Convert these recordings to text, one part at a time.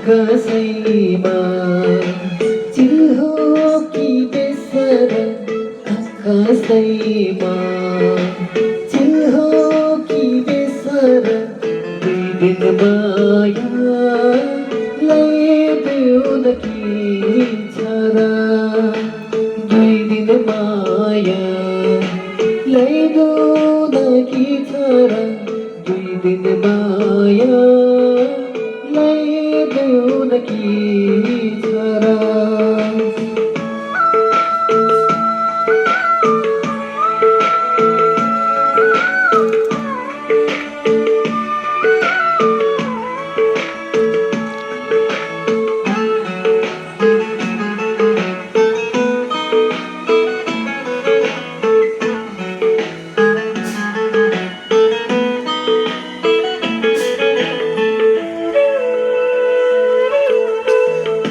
कसैमा चिर हो कि बेसर कसैमा चिर हो कि बेसर दुई दिन माया ल्याइदेऊ न कि छरा दुई दिन माया ल्याइदेऊ न कि छरा दुई दिन माया ल्याइदेऊ न कि छरा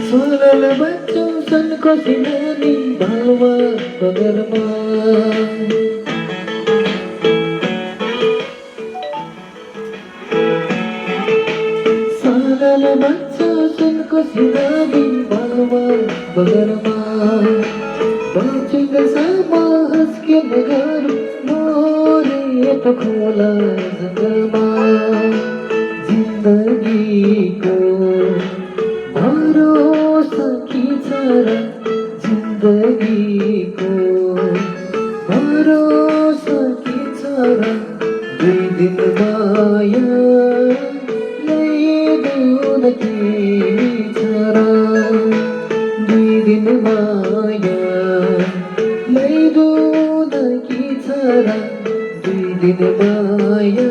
सोलल बच्चों सनको सिनानी भालमा बगरमा सोलल बच्चों सनको सिनानी भालमा बगरमा बाँचुङ सामा हस्के नगर मोरे त खोला जङ्गलमा जिन्दगीको भरोसा की छरा जिन्दगीको भरोसा की छरा दुई दिन माया ल्याइदेऊ न कि छरा दुई दिन माया ल्याइदेऊ न कि छरा दुई दिन माया